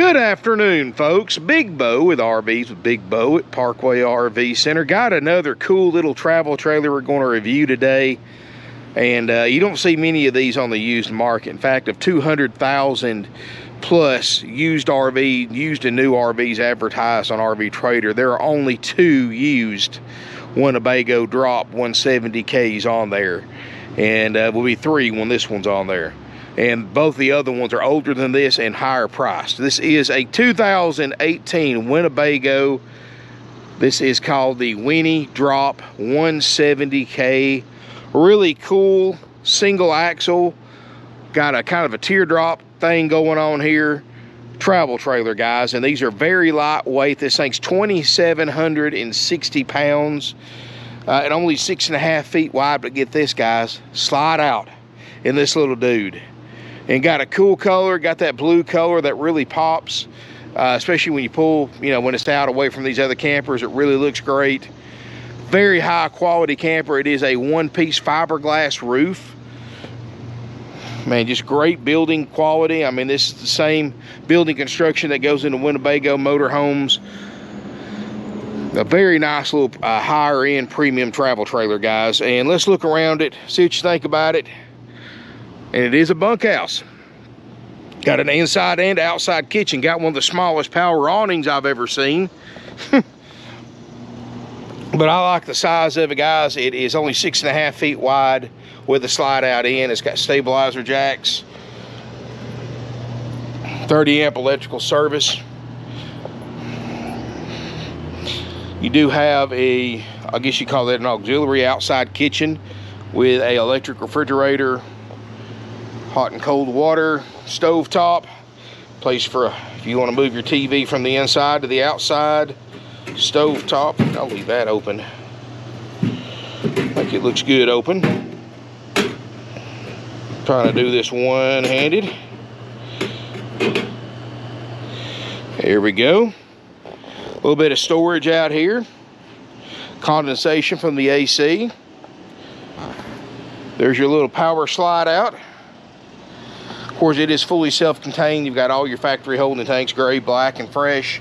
Good afternoon, folks. Big Bo with RVs with Big Bo at Parkway RV Center. Got another cool little travel trailer we're going to review today. And you don't see many of these on the used market. In fact, of 200,000 plus used and new RVs advertised on RV Trader, there are only 2 used Winnebago drop 170Ks on there. And will be 3 when this one's on there. And both the other ones are older than this and higher priced. This is a 2018 Winnebago. This is called the Winnie Drop 170K. Really cool single axle. Got a kind of a teardrop thing going on here. Travel trailer, guys. And these are very lightweight. This thing's 2,760 pounds. And only 6.5 feet wide. But get this, guys. Slide out in this little dude. And got a cool color, got that blue color that really pops, especially when you pull, when it's out away from these other campers. It really looks great. Very high quality camper. It is a one-piece fiberglass roof. Man, just great building quality. I mean, this is the same building construction that goes into Winnebago motorhomes. A very nice little higher end premium travel trailer, guys. And let's look around it, see what you think about it. And it is a bunkhouse. Got an inside and outside kitchen. Got one of the smallest power awnings I've ever seen. But I like the size of it, guys. It is only 6.5 feet wide with a slide out in. It's got stabilizer jacks. 30 amp electrical service. You do have I guess you call that an auxiliary outside kitchen with a electric refrigerator, hot and cold water, stove top, place for if you want to move your TV from the inside to the outside, stove top. I'll leave that open. I think it looks good open. Trying to do this one-handed. There we go. A little bit of storage out here. Condensation from the AC. There's your little power slide out. Of course, it is fully self-contained. You've got all your factory holding tanks, gray, black, and fresh.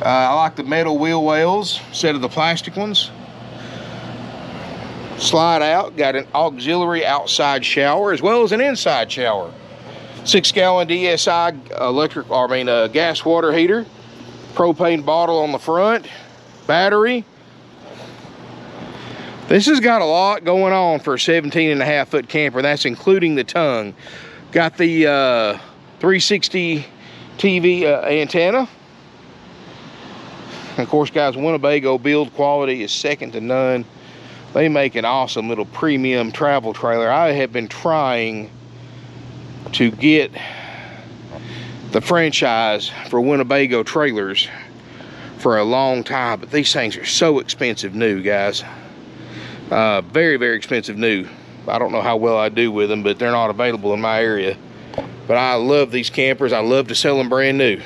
I like the metal wheel wells instead of the plastic ones. Slide out, got an auxiliary outside shower as well as an inside shower. 6-gallon DSI gas water heater. Propane bottle on the front. Battery. This has got a lot going on for a 17.5 foot camper. That's including the tongue. Got the 360 TV antenna. And of course, guys, Winnebago build quality is second to none. They make an awesome little premium travel trailer. I have been trying to get the franchise for Winnebago trailers for a long time, but these things are so expensive new, guys. Very, very expensive new. I don't know how well I do with them, but they're not available in my area. But I love these campers. I love to sell them brand new.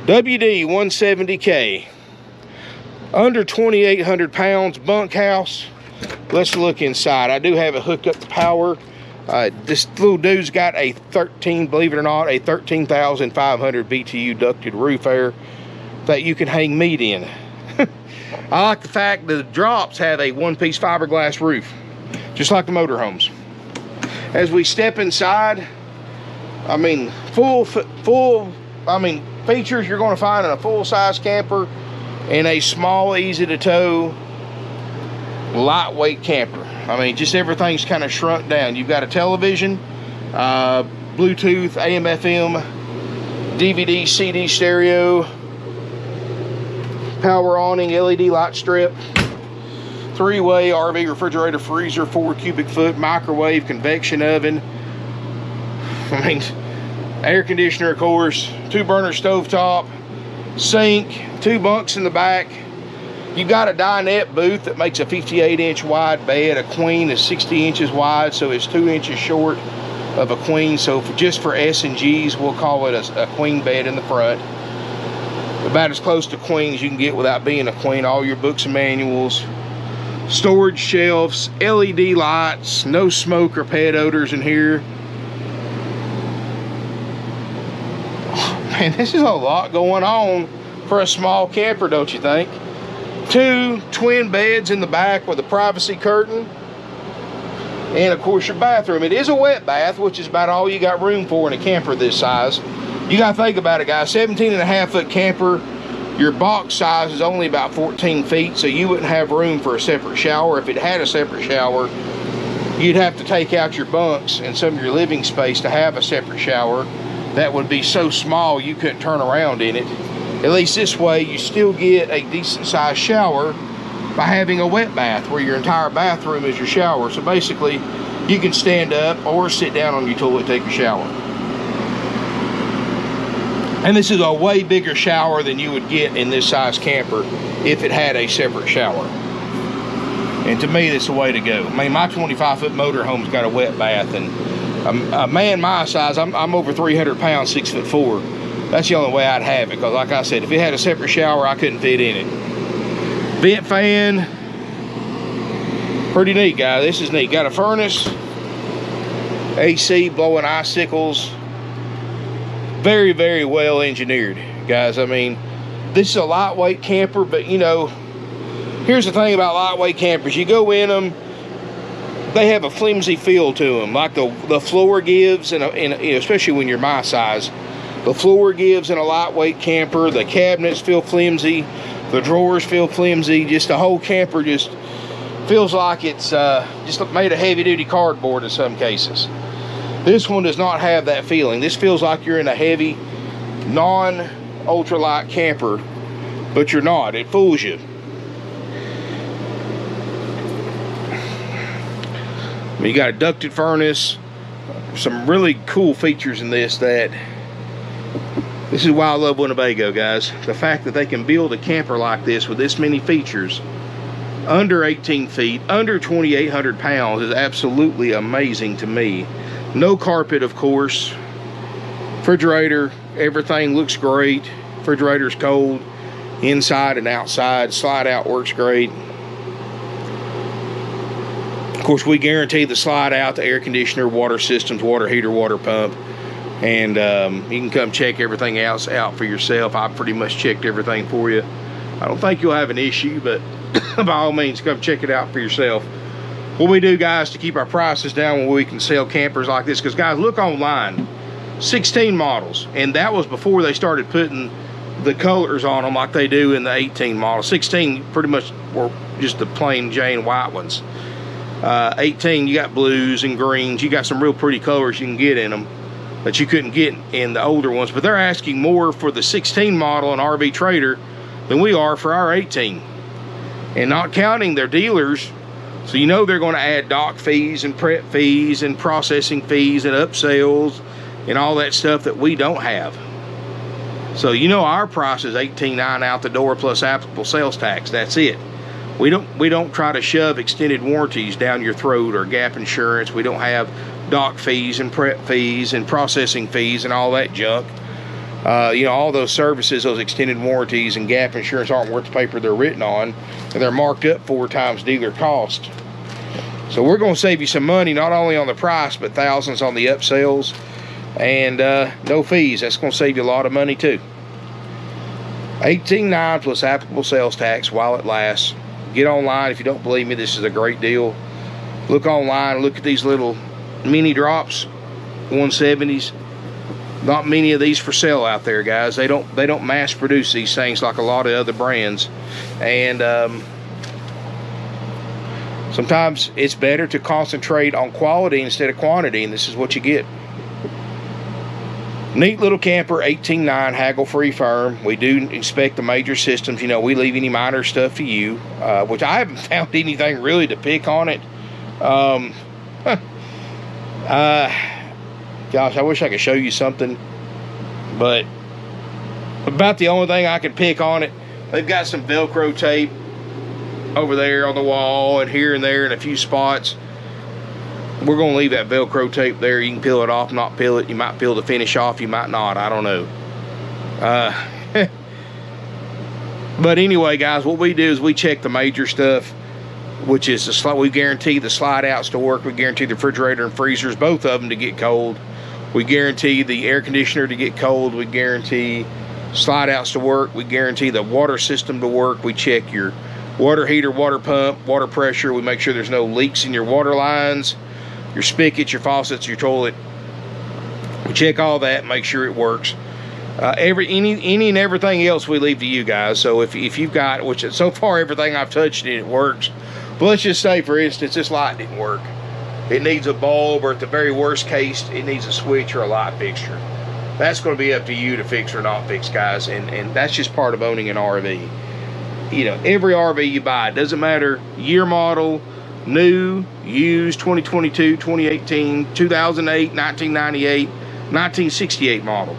WD 170K. Under 2,800 pounds, bunkhouse. Let's look inside. I do have it hooked up to power. This little dude's got a believe it or not, a 13,500 BTU ducted roof air that you can hang meat in. I like the fact that the drops have a one-piece fiberglass roof, just like the motorhomes. As we step inside, I mean, features you're going to find in a full-size camper and a small, easy-to-tow, lightweight camper. I mean, just everything's kind of shrunk down. You've got a television, Bluetooth, AM, FM, DVD, CD stereo, power awning, LED light strip, 3-way RV refrigerator, freezer, 4 cubic foot, microwave, convection oven. I mean, air conditioner, of course, 2-burner stove top, sink, 2 bunks in the back. You got a dinette booth that makes a 58-inch wide bed. A queen is 60 inches wide, so it's 2 inches short of a queen. So just for S&Gs, we'll call it a queen bed in the front. About as close to queen as you can get without being a queen. All your books and manuals. Storage shelves, LED lights, no smoke or pet odors in here. Man, this is a lot going on for a small camper, don't you think? 2 twin beds in the back with a privacy curtain. And of course your bathroom. It is a wet bath, which is about all you got room for in a camper this size. You gotta think about it, guys. 17.5-foot camper, your box size is only about 14 feet, so you wouldn't have room for a separate shower. If it had a separate shower, you'd have to take out your bunks and some of your living space to have a separate shower. That would be so small you couldn't turn around in it. At least this way, you still get a decent sized shower by having a wet bath where your entire bathroom is your shower. So basically, you can stand up or sit down on your toilet, take a shower. And this is a way bigger shower than you would get in this size camper if it had a separate shower. And to me, that's the way to go. I mean, my 25-foot motorhome's got a wet bath, and a man my size, I'm over 300 pounds, 6'4". That's the only way I'd have it, because like I said, if it had a separate shower, I couldn't fit in it. Vent fan, pretty neat, guys. This is neat. Got a furnace, AC blowing icicles. Very, very well engineered, guys. I mean, this is a lightweight camper, but you know, here's the thing about lightweight campers. You go in them, they have a flimsy feel to them, like the floor gives, and especially when you're my size, the floor gives in a lightweight camper. The cabinets feel flimsy. The drawers feel flimsy. Just the whole camper just feels like it's just made of heavy-duty cardboard in some cases. This one does not have that feeling. This feels like you're in a heavy, non-ultralight camper, but you're not. It fools you. You got a ducted furnace. Some really cool features in this is why I love Winnebago, guys. The fact that they can build a camper like this with this many features, under 18 feet, under 2,800 pounds, is absolutely amazing to me. No carpet, of course. Refrigerator, everything looks great. Refrigerator's cold, inside and outside. Slide out works great. Of course, we guarantee the slide out, the air conditioner, water systems, water heater, water pump. And you can come check everything else out for yourself. I pretty much checked everything for you. I don't think you'll have an issue, but by all means, come check it out for yourself. What we do, guys, to keep our prices down when we can sell campers like this, because guys, look online, 16 models, and that was before they started putting the colors on them like they do in the 18 model. 16 pretty much were just the plain Jane white ones. 18, you got blues and greens. You got some real pretty colors you can get in them that you couldn't get in the older ones, but they're asking more for the 16 model and RV Trader than we are for our 18, and not counting their dealers. So you know they're going to add dock fees and prep fees and processing fees and upsells and all that stuff that we don't have. So you know our price is $18,900 out the door plus applicable sales tax. That's it. We don't try to shove extended warranties down your throat or gap insurance. We don't have dock fees and prep fees and processing fees and all that junk. You know, all those services, those extended warranties and gap insurance aren't worth the paper they're written on, and they're marked up 4 times dealer cost. So we're going to save you some money, not only on the price, but thousands on the upsells, and no fees. That's going to save you a lot of money too. $18,900 plus applicable sales tax while it lasts. Get online. If you don't believe me, this is a great deal. Look online, look at these little mini drops, 170s. Not many of these for sale out there, guys. They don't mass produce these things like a lot of other brands, and sometimes it's better to concentrate on quality instead of quantity, and this is what you get. Neat little camper, $18,900, haggle-free firm. We do inspect the major systems. You know, we leave any minor stuff to you, which I haven't found anything really to pick on it. Gosh, I wish I could show you something, but about the only thing I can pick on it, they've got some Velcro tape over there on the wall and here and there in a few spots. We're going to leave that Velcro tape there. You can peel it off, not peel it. You might peel the finish off, you might not. I don't know. But anyway, guys, what we do is we check the major stuff, which is the slide. We guarantee the slide outs to work. We guarantee the refrigerator and freezers, both of them, to get cold. We guarantee the air conditioner to get cold. We guarantee slide outs to work. We guarantee the water system to work. We check your water heater, water pump, water pressure. We make sure there's no leaks in your water lines, your spigots, your faucets, your toilet. We check all that, make sure it works. Any and everything else we leave to you guys. So if you've got, which so far everything I've touched it works, but let's just say, for instance, this light didn't work. It needs a bulb, or at the very worst case, it needs a switch or a light fixture. That's going to be up to you to fix or not fix, guys, and that's just part of owning an RV. You know, every RV you buy, it doesn't matter year, model, new, used, 2022, 2018, 2008, 1998, 1968 model.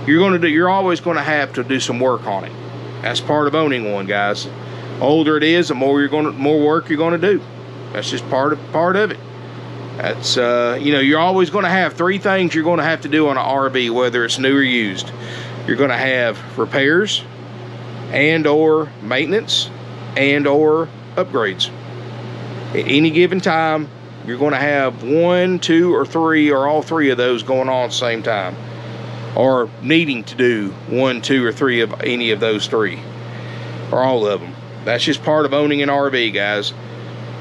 You're always going to have to do some work on it. That's part of owning one, guys. The older it is, the more work you're going to do. That's just part of it. That's you know, you're always going to have 3 things you're going to have to do on an RV, whether it's new or used. You're going to have repairs, and or maintenance, and or upgrades. At any given time, you're going to have 1, 2, or 3, or all 3 of those going on at the same time, or needing to do 1, 2, or 3 of any of those 3, or all of them. That's just part of owning an RV, guys.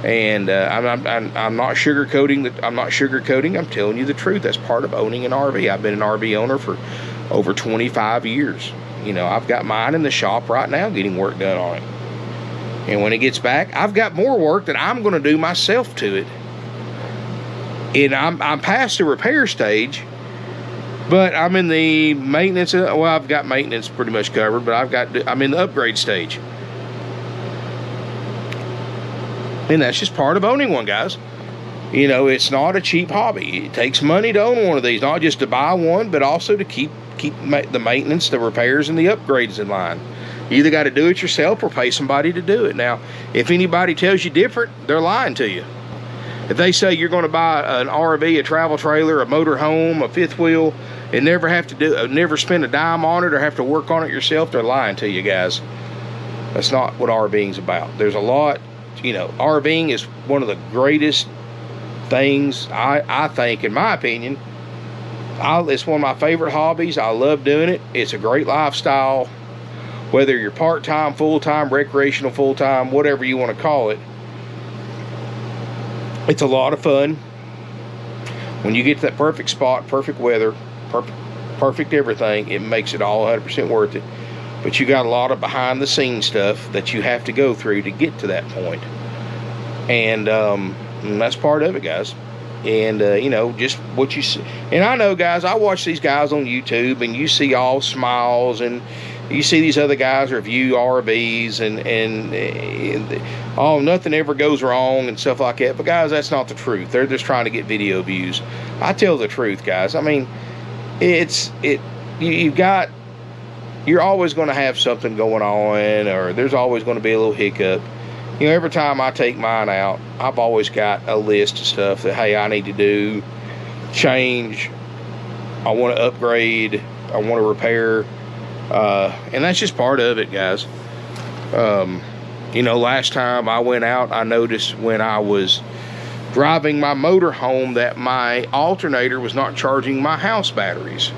And I'm not sugarcoating. I'm telling you the truth. That's part of owning an RV. I've been an RV owner for over 25 years. You know, I've got mine in the shop right now getting work done on it. And when it gets back, I've got more work that I'm going to do myself to it. And I'm past the repair stage, but I'm in the maintenance. Well, I've got maintenance pretty much covered, but I'm in the upgrade stage. And that's just part of owning one, guys. You know, it's not a cheap hobby. It takes money to own one of these, not just to buy one, but also to keep the maintenance, the repairs, and the upgrades in line. You either got to do it yourself or pay somebody to do it. Now, if anybody tells you different, they're lying to you. If they say you're going to buy an RV, a travel trailer, a motor home, a fifth wheel, and never spend a dime on it or have to work on it yourself, they're lying to you, guys. That's not what RVing's about. There's a lot. You know, RVing is one of the greatest things, I think, in my opinion. It's one of my favorite hobbies. I love doing it. It's a great lifestyle, whether you're part-time, full-time, recreational, full-time, whatever you want to call it. It's a lot of fun. When you get to that perfect spot, perfect weather, perfect everything, it makes it all 100% worth it. But you got a lot of behind-the-scenes stuff that you have to go through to get to that point. And that's part of it, guys. And, you know, just what you see. And I know, guys, I watch these guys on YouTube, and you see all smiles, and you see these other guys review RVs, and oh, nothing ever goes wrong and stuff like that. But, guys, that's not the truth. They're just trying to get video views. I tell the truth, guys. I mean, you're always going to have something going on, or there's always going to be a little hiccup. You know, every time I take mine out, I've always got a list of stuff that, hey, I need to do, change, I want to upgrade, I want to repair, and that's just part of it, guys. You know, last time I went out, I noticed when I was driving my motor home that my alternator was not charging my house batteries.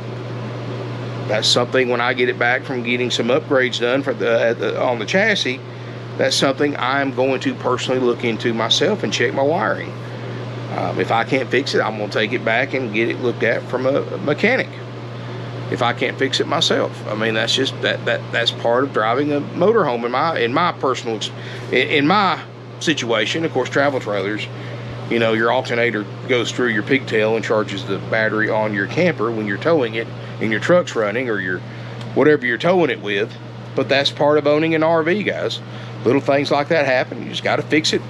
That's something, when I get it back from getting some upgrades done on the chassis, that's something I'm going to personally look into myself and check my wiring. If I can't fix it, I'm going to take it back and get it looked at from a mechanic. If I can't fix it myself, I mean, that's just that's part of driving a motorhome in my situation. Of course, travel trailers, you know, your alternator goes through your pigtail and charges the battery on your camper when you're towing it and your truck's running, or your whatever you're towing it with. But that's part of owning an RV, guys. Little things like that happen. You just got to fix it.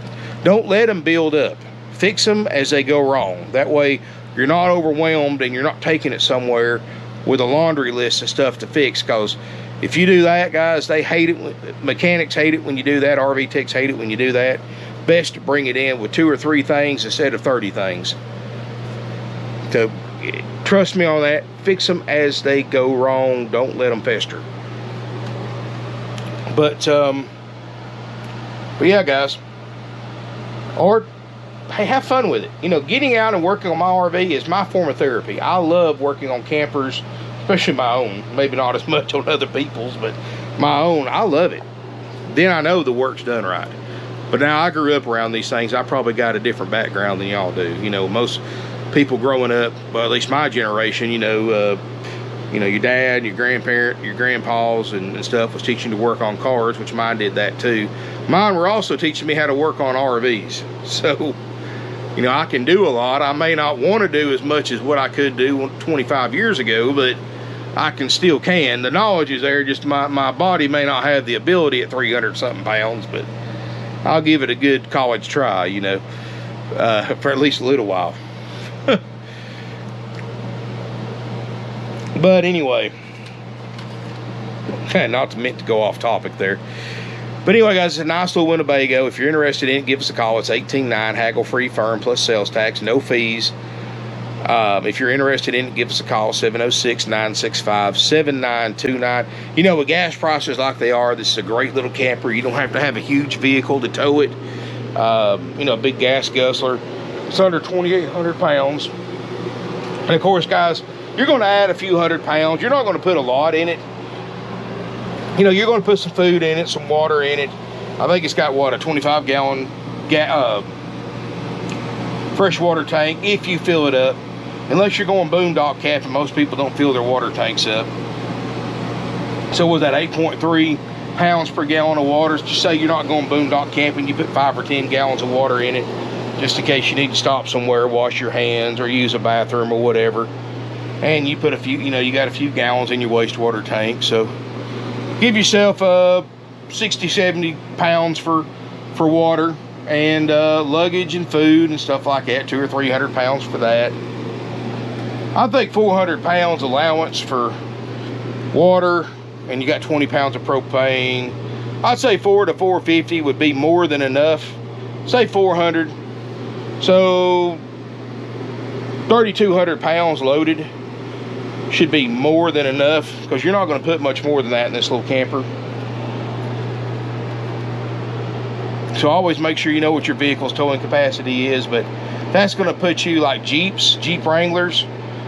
Don't let them build up. Fix them as they go wrong. That way you're not overwhelmed and you're not taking it somewhere with a laundry list of stuff to fix. Because if you do that, guys, they hate it. Mechanics hate it when you do that. RV techs hate it when you do that. Best to bring it in with 2 or 3 things instead of 30 things. So trust me on that. Fix them as they go wrong. Don't let them fester. But yeah, guys. Or hey, have fun with it. You know, getting out and working on my RV is my form of therapy. I love working on campers, especially my own. Maybe not as much on other people's, but my own, I love it. Then I know the work's done right. But now I grew up around these things. I probably got a different background than y'all do. You know, most people growing up, well, at least my generation, you know, your dad, your grandparent, your grandpas and stuff was teaching to work on cars, which mine did that too. Mine were also teaching me how to work on RVs. So, you know, I can do a lot. I may not want to do as much as what I could do 25 years ago, but I still can. The knowledge is there, just my body may not have the ability at 300 something pounds, but I'll give it a good college try, you know, for at least a little while. But anyway, not meant to go off topic there. But anyway, guys, it's a nice little Winnebago. If you're interested in it, give us a call. It's $18,900, haggle-free, firm, plus sales tax, no fees. If you're interested in it, give us a call, 706-965-7929. You know, with gas prices like they are, this is a great little camper. You don't have to have a huge vehicle to tow it. You know, a big gas guzzler. It's under 2,800 pounds. And of course, guys, you're going to add a few hundred pounds. You're not going to put a lot in it. You know, you're going to put some food in it, some water in it. I think it's got, what, a 25-gallon freshwater tank if you fill it up. Unless you're going boondock camping, most people don't fill their water tanks up. So with that 8.3 pounds per gallon of water, just say you're not going boondock camping, you put 5 or 10 gallons of water in it, just in case you need to stop somewhere, wash your hands, or use a bathroom or whatever. And you put a few, you know, you got a few gallons in your wastewater tank. So give yourself 60, 70 pounds for water, and luggage and food and stuff like that, 200 or 300 pounds for that. I think 400 pounds allowance for water, and you got 20 pounds of propane. I'd say 400 to 450 would be more than enough. Say 400. So 3,200 pounds loaded should be more than enough, because you're not going to put much more than that in this little camper. So always make sure you know what your vehicle's towing capacity is, but that's going to put you like Jeeps, Jeep Wranglers.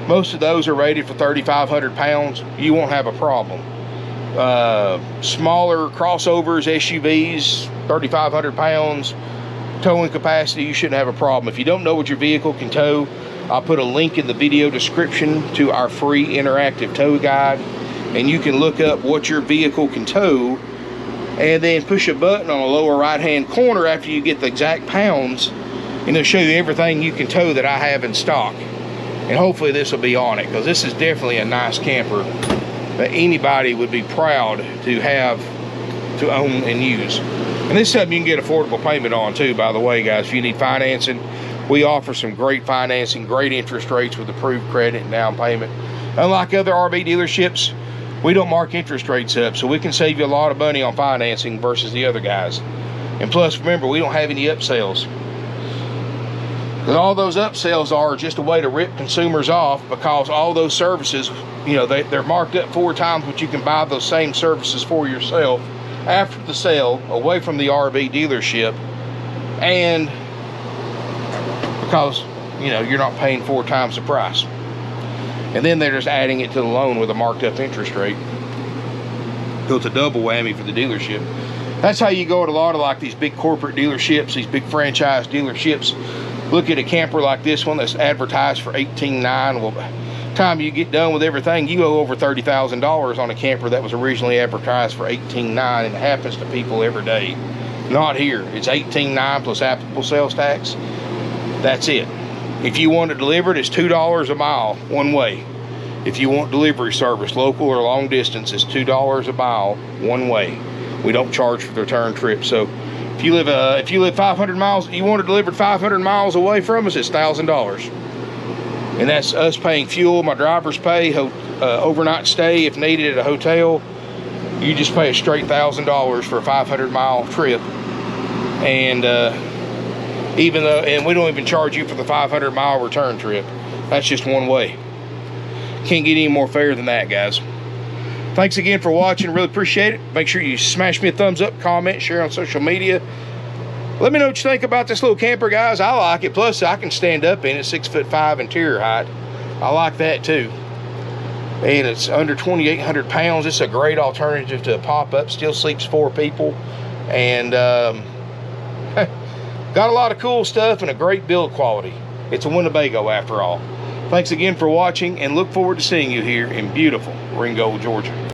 Most of those are rated for 3,500 pounds. You won't have a problem. Smaller crossovers, SUVs, 3,500 pounds towing capacity, you shouldn't have a problem. If you don't know what your vehicle can tow, I'll put a link in the video description to our free interactive tow guide, and you can look up what your vehicle can tow, and then push a button on the lower right hand corner after you get the exact pounds, and it'll show you everything you can tow that I have in stock. And hopefully this will be on it, because this is definitely a nice camper that anybody would be proud to have, to own and use. And this is something you can get affordable payment on too, by the way, guys. If you need financing, we offer some great financing, great interest rates with approved credit and down payment. Unlike other RV dealerships, we don't mark interest rates up, so we can save you a lot of money on financing versus the other guys. And plus, remember, we don't have any upsells. And all those upsells are just a way to rip consumers off, because all those services, you know, they're marked up 4 times what you can buy those same services for yourself after the sale, away from the RV dealership. And because, you know, you're not paying 4 times the price. And then they're just adding it to the loan with a marked up interest rate. So it's a double whammy for the dealership. That's how you go at a lot of like these big corporate dealerships, these big franchise dealerships. Look at a camper like this one that's advertised for $18,900. Well, by the time you get done with everything, you owe over $30,000 on a camper that was originally advertised for $18,900, and it happens to people every day. Not here. It's $18,900 plus applicable sales tax. That's it. If you want it delivered, it's $2 a mile one way. If you want delivery service, local or long distance, it's $2 a mile one way. We don't charge for the return trip. So if you live 500 miles, you want it delivered 500 miles away from us, it's $1,000. And that's us paying fuel, my driver's pay, overnight stay if needed at a hotel. You just pay a straight $1,000 for a 500-mile trip. And and we don't even charge you for the 500-mile return trip. That's just one way. Can't get any more fair than that, guys. Thanks again for watching. Really appreciate it. Make sure you smash me a thumbs up, comment, share on social media. Let me know what you think about this little camper, guys. I like it. Plus, I can stand up in it, 6'5" interior height. I like that too. And it's under 2,800 pounds. It's a great alternative to a pop-up. Still sleeps 4 people. And got a lot of cool stuff and a great build quality. It's a Winnebago after all. Thanks again for watching, and look forward to seeing you here in beautiful Ringgold, Georgia.